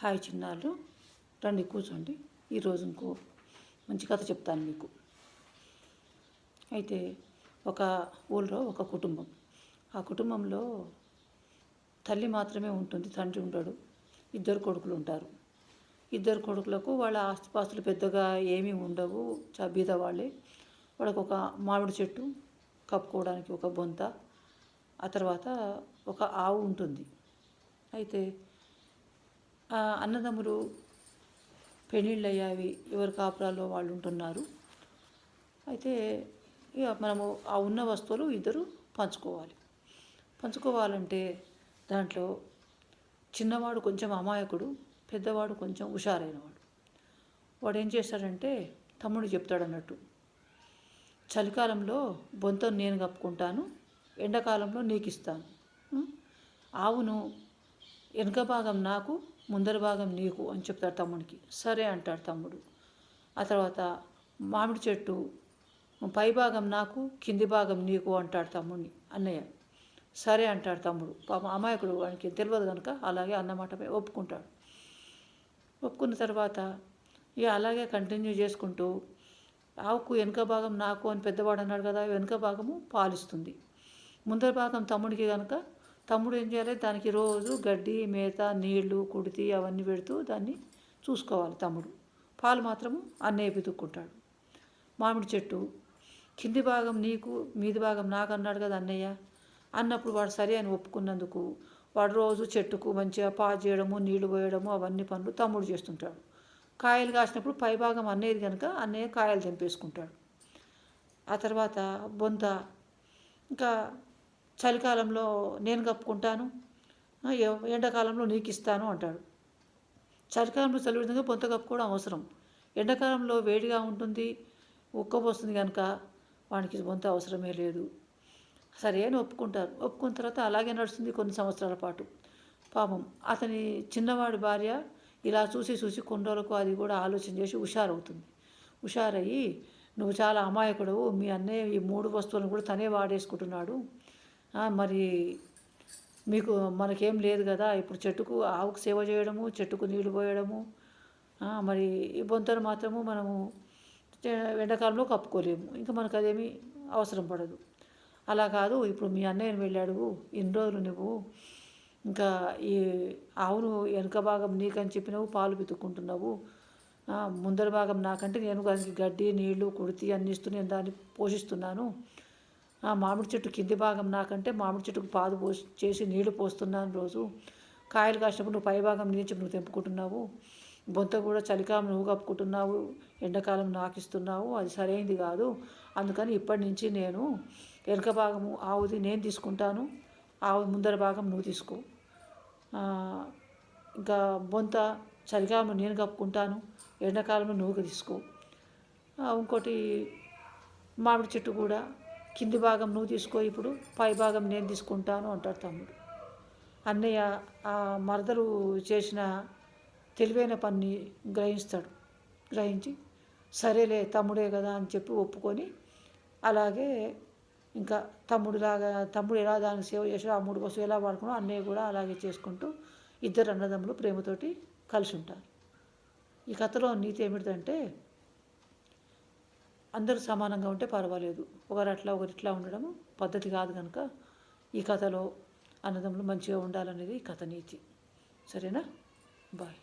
Hi చిన్నాళ్ళు, రండి కూర్చోండి. ఈరోజు ఇంకో మంచి కథ చెప్తాను మీకు. అయితే ఒక ఊళ్ళో ఒక కుటుంబం. ఆ కుటుంబంలో తల్లి మాత్రమే ఉంటుంది, తండ్రి ఉండడు. ఇద్దరు కొడుకులు ఉంటారు. ఇద్దరు కొడుకులకు వాళ్ళ ఆస్తిపాస్తులు పెద్దగా ఏమీ ఉండవు, బీదవాళ్ళే. వాళ్ళకు ఒక మామిడి చెట్టు, కప్పుకోవడానికి ఒక బొంత, ఆ తర్వాత ఒక ఆవు ఉంటుంది. అయితే అన్నదమ్ములు పెళ్ళిళ్ళు అయ్యావి, ఎవరి కాపురాల్లో వాళ్ళు ఉంటున్నారు. అయితే ఇక మనము ఆ ఉన్న వస్తువులు ఇద్దరు పంచుకోవాలంటే దాంట్లో చిన్నవాడు కొంచెం అమాయకుడు, పెద్దవాడు కొంచెం హుషారైనవాడు. వాడు ఏం చేస్తాడంటే తమ్ముడు చెప్తాడు అన్నట్టు, చలికాలంలో బొంతను నేను కప్పుకుంటాను, ఎండాకాలంలో నీకు ఇస్తాను. ఆవును వెనుక భాగం నాకు, ముందర భాగం నీకు అని చెప్తాడు తమ్ముడికి. సరే అంటాడు తమ్ముడు. ఆ తర్వాత మామిడి చెట్టు పై భాగం నాకు, కింది భాగం నీకు అంటాడు తమ్ముడిని అన్నయ్య. సరే అంటాడు తమ్ముడు. పాపం అమాయకుడు, వానికి తెలియదు కనుక అలాగే అన్నమాటపై ఒప్పుకుంటాడు. ఒప్పుకున్న తర్వాత ఇక అలాగే కంటిన్యూ చేసుకుంటూ, ఆవుకు వెనుక భాగం నాకు అని పెద్దవాడు అన్నాడు కదా, వెనుక భాగము పాలిస్తుంది. ముందర భాగం తమ్ముడికి కనుక తమ్ముడు ఏం చేయాలి, దానికి రోజు గడ్డి, మేత, నీళ్లు, కుడితి అవన్నీ పెడుతూ దాన్ని చూసుకోవాలి తమ్ముడు. పాలు మాత్రము అన్నయ్య పితుక్కుంటాడు. మామిడి చెట్టు కింది భాగం నీకు, మీది భాగం నాకు అన్నాడు కదా అన్నయ్య. అన్నప్పుడు వాడు సరే అని ఒప్పుకున్నందుకు వాడు రోజు చెట్టుకు మంచిగా పాలు చేయడము, నీళ్లు పోయడము అవన్నీ పనులు తమ్ముడు చేస్తుంటాడు. కాయలు కాసినప్పుడు పై భాగం అన్నయ్యది కనుక అన్నయ్య కాయలు తెంపేసుకుంటాడు. ఆ తర్వాత బొంత ఇంకా చలికాలంలో నేను కప్పుకుంటాను, ఎండాకాలంలో నీకు ఇస్తాను అంటాడు. చలికాలంలో చలి విధంగా బొంత కప్పుకోవడం అవసరం. ఎండాకాలంలో వేడిగా ఉంటుంది, ఉక్కపోస్తుంది కనుక వానికి బొంత అవసరమే లేదు. సరే అని ఒప్పుకుంటారు. ఒప్పుకున్న తర్వాత అలాగే నడుస్తుంది కొన్ని సంవత్సరాల పాటు. పాపం అతని చిన్నవాడి భార్య ఇలా చూసి కొన్ని రోజులకు అది కూడా ఆలోచన చేసి హుషారవుతుంది. హుషారయ్యి, నువ్వు చాలా అమాయకుడవు, మీ అన్నయ్య ఈ 3 వస్తువులను కూడా తనే వాడేసుకుంటున్నాడు, మరి మీకు మనకేం లేదు కదా, ఇప్పుడు చెట్టుకు ఆవుకు సేవ చేయడము, చెట్టుకు నీళ్లు పోయడము, మరి ఈ బొంతను మాత్రము మనము ఎండాకాలంలో కప్పుకోలేము, ఇంకా మనకు అదేమీ అవసరం పడదు. అలా కాదు, ఇప్పుడు మీ అన్నయ్యని వెళ్ళాడు, ఇన్ని రోజులు నువ్వు ఇంకా ఈ ఆవును వెనుక భాగం నీకని చెప్పినావు, పాలు పితుక్కుంటున్నావు, ముందర భాగం నాకంటే నేను దానికి గడ్డి, నీళ్లు, కుడితి అన్ని ఇస్తూ నేను దాన్ని పోషిస్తున్నాను. మామిడి చెట్టు కింది భాగం నాకంటే మామిడి చెట్టుకు పాదు చేసి నీళ్లు పోస్తున్నాను రోజు. కాయలు కాసినప్పుడు నువ్వు పై భాగం నుంచి నువ్వు తెంపుకుంటున్నావు. బొంత కూడా చలికాలం నువ్వు కప్పుకుంటున్నావు, ఎండాకాలం నాకు ఇస్తున్నావు, అది సరైనది కాదు. అందుకని ఇప్పటి నుంచి నేను వెనుక భాగము ఆవుది నేను తీసుకుంటాను, ఆవు ముందర భాగం నువ్వు తీసుకో. ఇంకా బొంత చలికాలంలో నేను కప్పుకుంటాను, ఎండాకాలంలో నువ్వు తీసుకో. ఇంకోటి మామిడి చెట్టు కూడా కింది భాగం నువ్వు తీసుకో, ఇప్పుడు పై భాగం నేను తీసుకుంటాను అంటాడు తమ్ముడు. అన్నయ్య ఆ మరదలు చేసిన తెలివైన పని గ్రహించి సరేలే తమ్ముడే కదా అని చెప్పి ఒప్పుకొని, అలాగే ఇంకా తమ్ముడు ఎలా దానికి సేవ చేసాడో, ఆ 3 వస్తువులు ఎలా వాడుకున్నాడో అన్నయ్య కూడా అలాగే చేసుకుంటూ ఇద్దరు అన్నదమ్ములు ప్రేమతోటి కలిసి ఉంటారు. ఈ కథలో నీతి ఏమిటంటే, అందరూ సమానంగా ఉంటే పర్వాలేదు, ఒకరు అట్లా ఒకరు ఇట్లా ఉండడం పద్ధతి కాదు కనుక ఈ కథలో అన్నదమ్ములు మంచిగా ఉండాలనేది కథ నీతి. సరేనా? బాయ్.